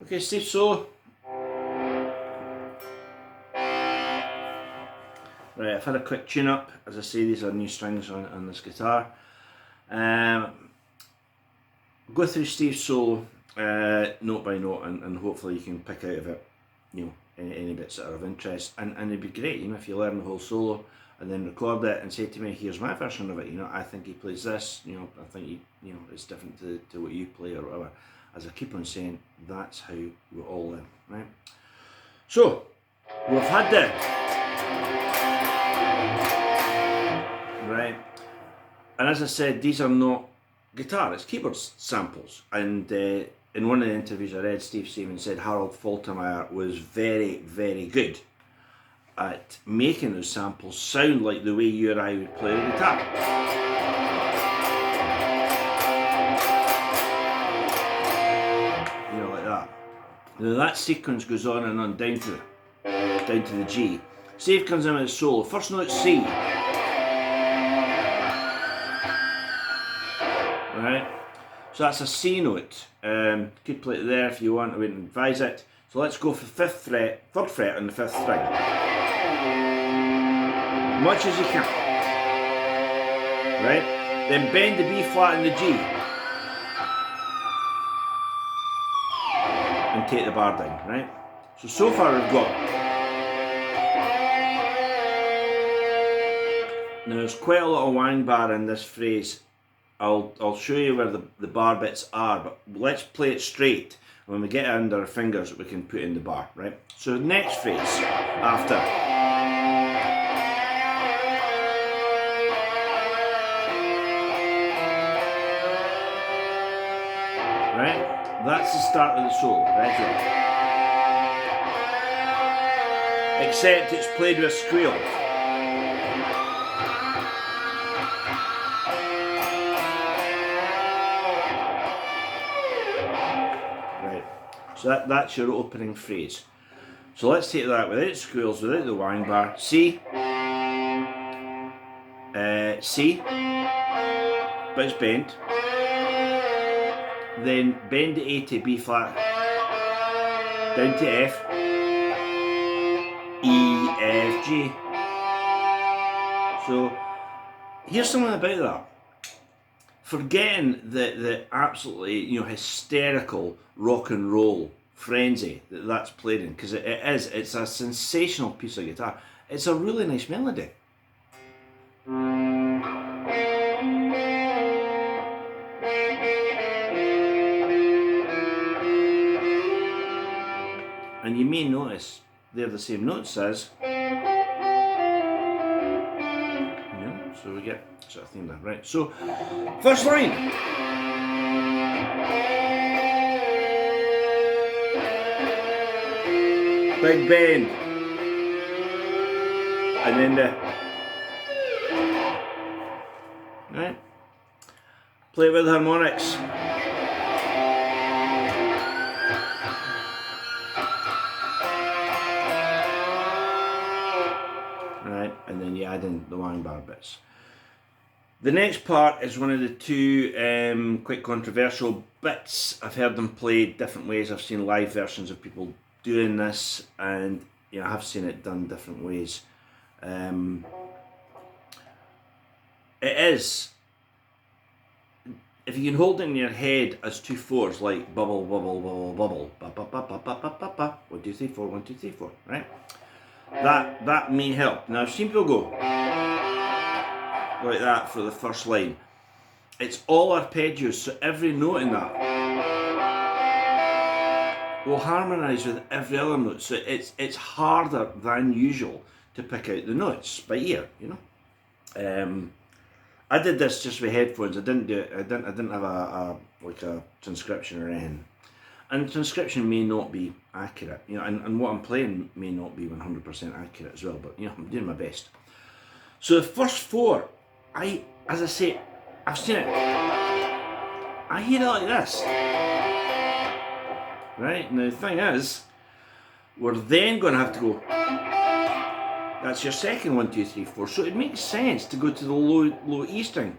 Okay, Steve solo. Right, I've had a quick tune up. As I say, these are new strings on this guitar. Go through Steve's solo note by note, and hopefully you can pick out of it, you know, any bits that are of interest. And it'd be great, you know, if you learn the whole solo and then record it and say to me, here's my version of it. You know, I think he plays this. You know, I think you know, it's different to what you play or whatever. As I keep on saying, that's how we all learn, right? So we've had that. Right, and as I said, these are not guitar, it's keyboard samples. And in one of the interviews I read, Steve Stevens said Harold Faltermeyer was very, very good at making those samples sound like the way you or I would play the guitar. You know, like that. Now that sequence goes on and on down to the G. Steve comes in with a solo. First note C. Right, so that's a C note. Could play it there if you want. I wouldn't advise it. So let's go for third fret on the 5th string. Much as you can. Right, then bend the B flat and the G, and take the bar down. Right. So far we've got. Now there's quite a lot of wang bar in this phrase. I'll show you where the bar bits are, but let's play it straight. When we get it under our fingers, we can put in the bar, right? So the next phrase after. Right? That's the start of the solo, right? Except it's played with a squeal. So that's your opening phrase. So let's take that without squeals, without the wang bar. C, C, but it's bent. Then bend the A to B flat, down to F, E, F, G. So here's something about that. Forgetting the absolutely, you know, hysterical rock and roll frenzy that's played in, because it's a sensational piece of guitar. It's a really nice melody. And you may notice they're the same notes as. So we get sort of theme there, right? So, first line. Big bend. And then the. Right? Play it with harmonics. Right? And then you add in the wang bar bits. The next part is one of the two quite controversial bits. I've heard them played different ways. I've seen live versions of people doing this, and you know, I have seen it done different ways. It is, if you can hold it in your head as 2 4s, like bubble, bubble, bubble, bubble, ba ba ba ba ba ba ba ba, 1 2 3 4, 1 2 3 4, right? That may help. Now I've seen people go like that for the first line. It's all arpeggios, so every note in that will harmonise with every other note. So it's harder than usual to pick out the notes by ear, you know. I did this just with headphones. I didn't do it. I didn't have a transcription or anything. And transcription may not be accurate, you know, and what I'm playing may not be 100% accurate as well. But you know, I'm doing my best. So the first 4. As I say, I've seen it. I hear it like this. Right, now the thing is, we're then going to have to go. That's your second 1 2 3 4. So it makes sense to go to the low E string.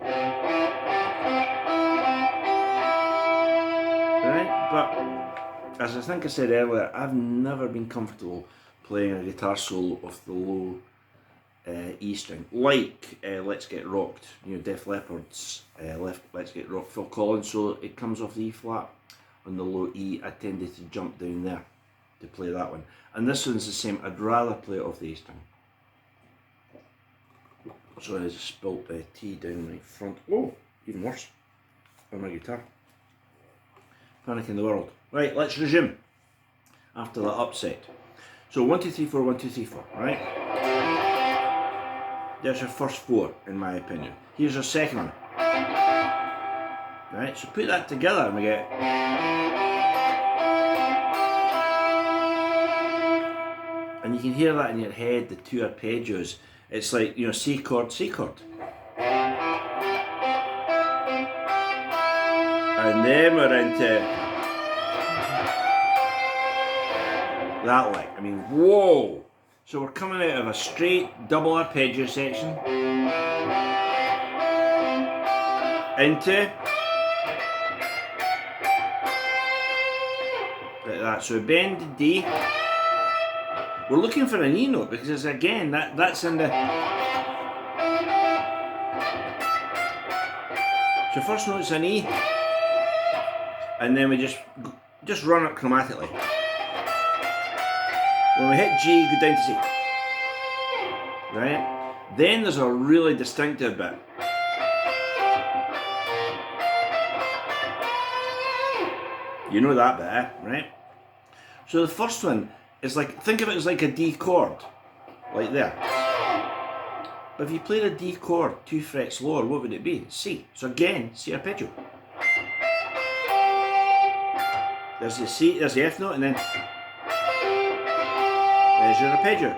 Right, but as I think I said earlier, I've never been comfortable playing a guitar solo of the low E string, like Let's Get Rocked, Def Leppard's Let's Get Rocked, Phil Collins solo. It comes off the E flat on the low E. I tended to jump down there to play that one, and this one's the same. I'd rather play it off the E string. So I just spilt tea down my front. Oh, even worse on my guitar. Panic in the world. Right, let's resume after that upset. So 1, 2, 3, 4, 1, 2, 3, 4, right? There's your first 4, in my opinion. Here's your second one. Right, so put that together and we get... And you can hear that in your head, the 2 arpeggios. It's like, C chord, C chord. And then we're into that lick. I mean, whoa! So we're coming out of a straight double arpeggio section into like that. So bend the D. We're looking for an E note because again that's in the. So first note's an E, and then we just run it chromatically. When we hit G, go down to C. Right? Then there's a really distinctive bit. You know that bit, right? So the first one is like, think of it as like a D chord, like there. But if you played a D chord 2 frets lower, what would it be? C. So again, C arpeggio. There's the C, there's the F note, and then there's your arpeggio.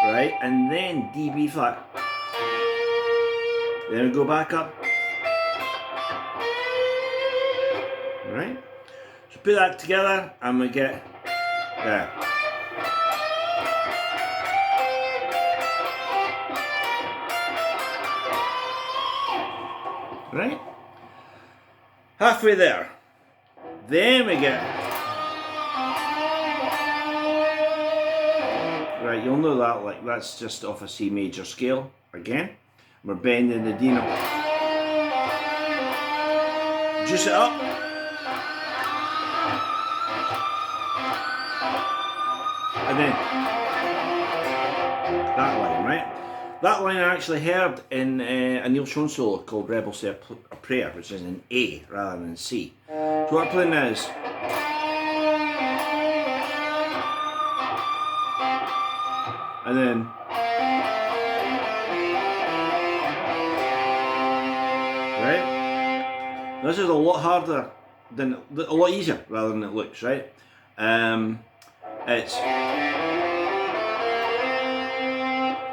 Right, and then D, B flat. Then we go back up. Right? So put that together and we get there. Right? Halfway there. Then we get. Right, you'll know that, like that's just off a C major scale again. We're bending the D note. Juice it up. And then that line, right? That line I actually heard in a Neil Schon solo called Rebel Say a Prayer, which is in A rather than C. So what I'm playing now is and then right? This is a lot harder than, a lot easier rather than it looks, right? It's,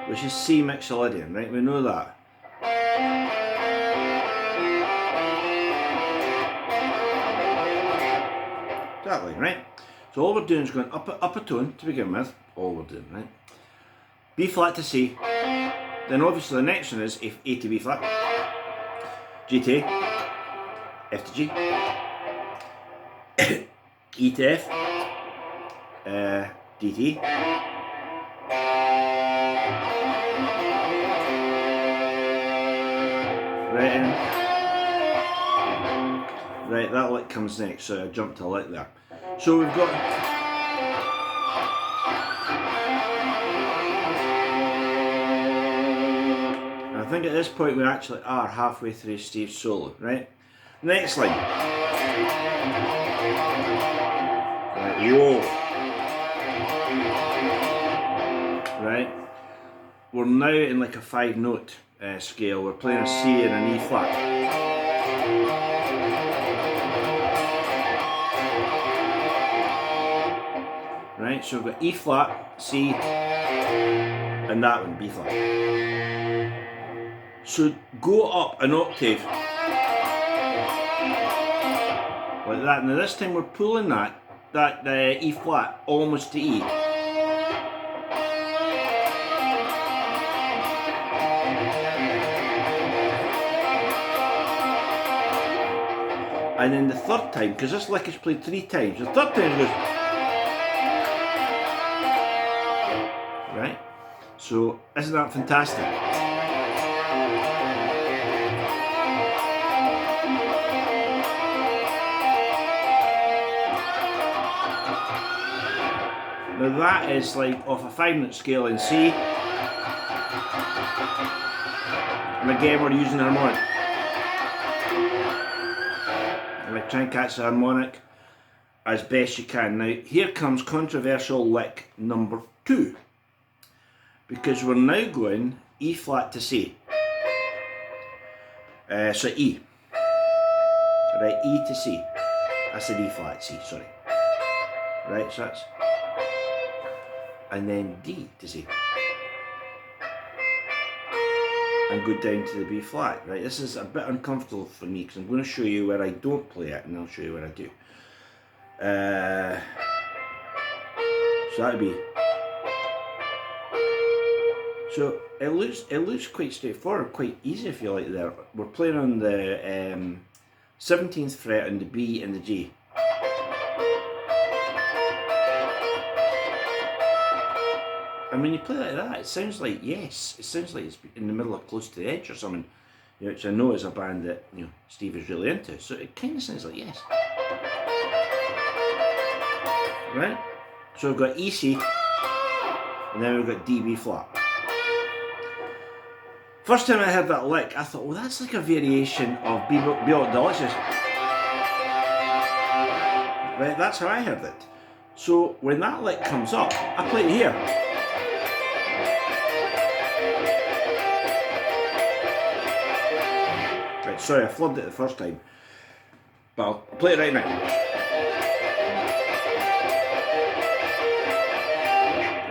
which is C mixolydian, right? We know that. That line, right? So all we're doing is going up a tone to begin with. All we're doing, right? B flat to C. Then obviously the next one is A to B flat, G to A, F to G, E to F, D to E, right in. Right, that lick comes next, so I jumped a lick there. So we've got. I think at this point we actually are halfway through Steve's solo, right? Next line. Right, whoa. Right? We're now in like a 5-note scale. We're playing a C and an E flat. Right, so we've got E flat, C, and that one, B flat. So go up an octave like that. Now this time we're pulling that E flat almost to E. And then the third time, because this lick is played 3 times, the third time it goes. Right? So, isn't that fantastic? Now that is like off a 5-note scale in C. And again we're using harmonic. And I try and catch the harmonic as best you can. Now here comes controversial lick number 2. Because we're now going E flat to C. So E. Right, E to C. I said E flat, C, sorry. Right, so that's. And then D to C. And go down to the B flat. Right, this is a bit uncomfortable for me because I'm going to show you where I don't play it and I'll show you where I do. So that would be. So it looks quite straightforward, quite easy if you like there. We're playing on the 17th fret on the B and the G. And when you play like that, it sounds like, yes, it sounds like it's in the middle of Close to the Edge or something, you know, which I know is a band that, you know, Steve is really into. So it kind of sounds like yes. Right? So we've got E, C, and then we've got D, B flat. First time I heard that lick, I thought, well, that's like a variation of Be All Delicious. Right, that's how I heard it. So when that lick comes up, I play it here. Right, sorry, I flubbed it the first time. But I'll play it right now.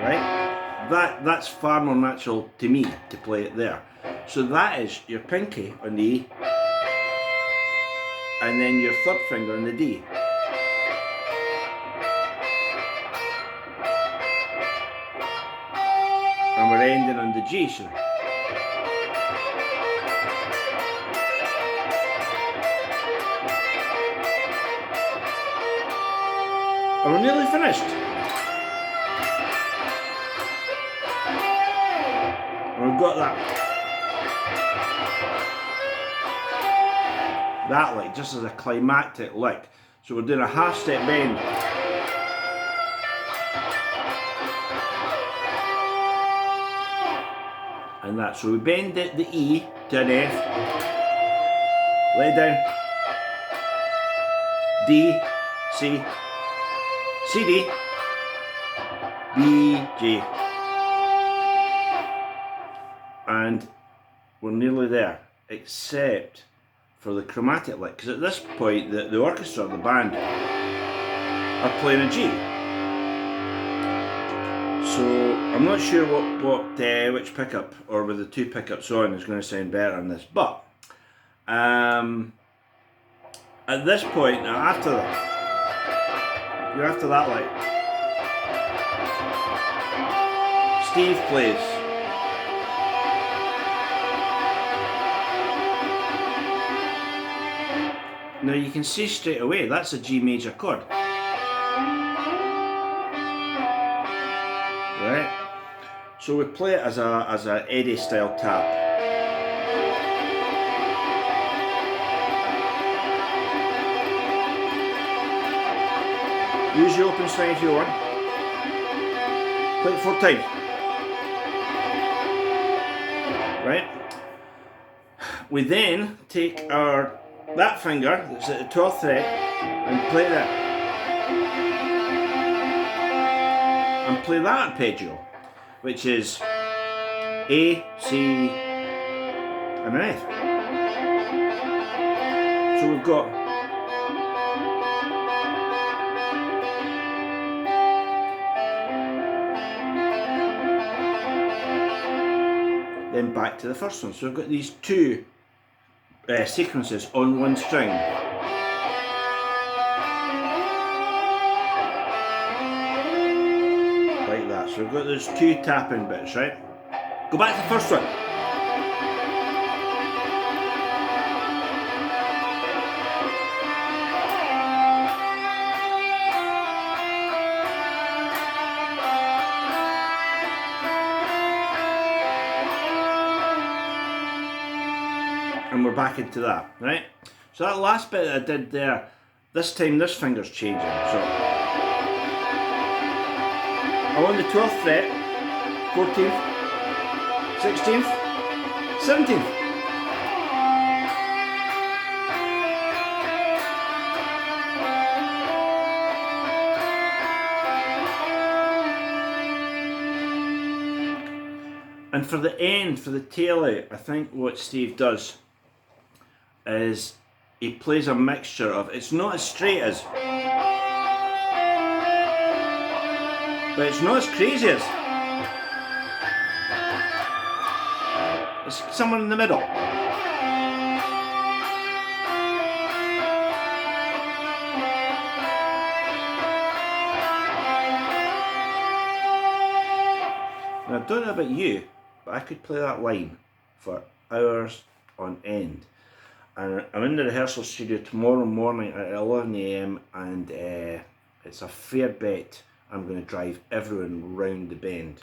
Right? That's far more natural to me to play it there. So that is your pinky on the E, and then your third finger on the D. And we're ending on the G. So. And we're nearly finished. And we've got that lick just as a climactic lick. So we're doing a half step bend. And that, so we bend it, the E to an F, lay down, D, C, C, D, B, G. And we're nearly there, except for the chromatic lick, because at this point the orchestra, the band, are playing a G. So I'm not sure which pickup, or with the 2 pickups on, is going to sound better on this, but at this point, now after that, you're after that lick, Steve plays. Now you can see straight away that's a G major chord. Right? So we play it as a Eddie style tap. Use your open string if you want. Play it 4 times. Right? We then take that finger that's at the 12th fret and play that. And play that arpeggio, which is A, C, and an F. So we've got then back to the first one. So we've got these 2 sequences on 1 string. Like that. So we've got those 2 tapping bits, right? Go back to the first one. we're back into that, right? So that last bit that I did there, this time this finger's changing. So I'm on the 12th fret, 14th, 16th, 17th. And for the end, for the tail out, I think what Steve does is he plays a mixture of, it's not as straight as, but it's not as crazy as. It's somewhere in the middle. Now, I don't know about you, but I could play that line for hours on end. And I'm in the rehearsal studio tomorrow morning at 11 AM and it's a fair bet I'm going to drive everyone round the bend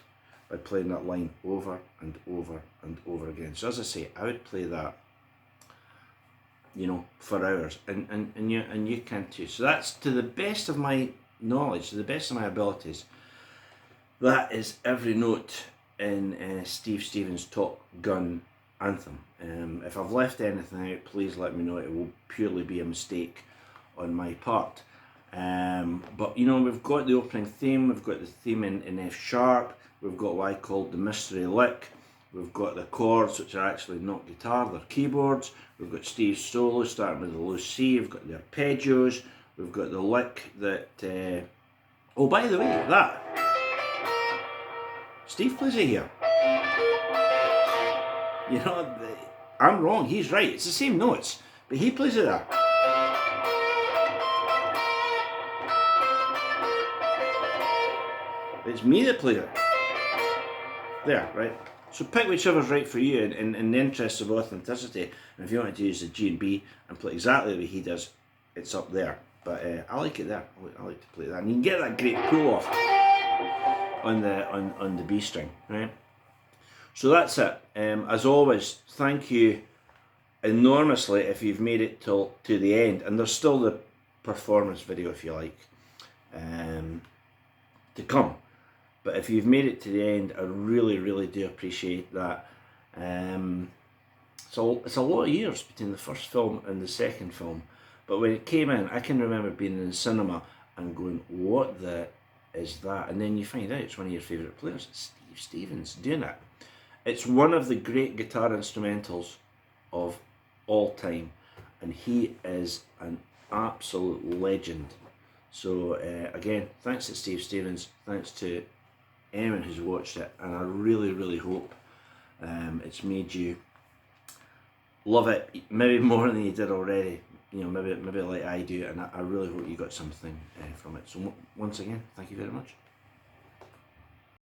by playing that line over and over and over again. So as I say, I would play that, you know, for hours, and you can too. So that's, to the best of my knowledge, to the best of my abilities, that is every note in Steve Stevens' Top Gun Anthem. If I've left anything out, please let me know. It will purely be a mistake on my part. But you know, we've got the opening theme, we've got the theme in F sharp, we've got what I called the mystery lick, we've got the chords which are actually not guitar, they're keyboards, we've got Steve's solo starting with the low C, we've got the arpeggios, we've got the lick that, oh by the way, that, Steve plays it here. You know, I'm wrong, he's right, it's the same notes, but he plays it there. It's me that plays it. There, right? So pick whichever's right for you in the interest of authenticity. And if you want to use the G and B and play exactly the way he does, it's up there. But I like it there. I like to play that. And you can get that great pull off on the B string, right? So that's it. As always, thank you enormously if you've made it to the end. And there's still the performance video, if you like, to come. But if you've made it to the end, I really, really do appreciate that. So it's a lot of years between the first film and the second film. But when it came in, I can remember being in the cinema and going, what the is that? And then you find out it's one of your favourite players. It's Steve Stevens doing it. It's one of the great guitar instrumentals of all time. And he is an absolute legend. So again, thanks to Steve Stevens, thanks to anyone who's watched it, and I really, really hope it's made you love it, maybe more than you did already. You know, maybe like I do, and I really hope you got something from it. So once again, thank you very much.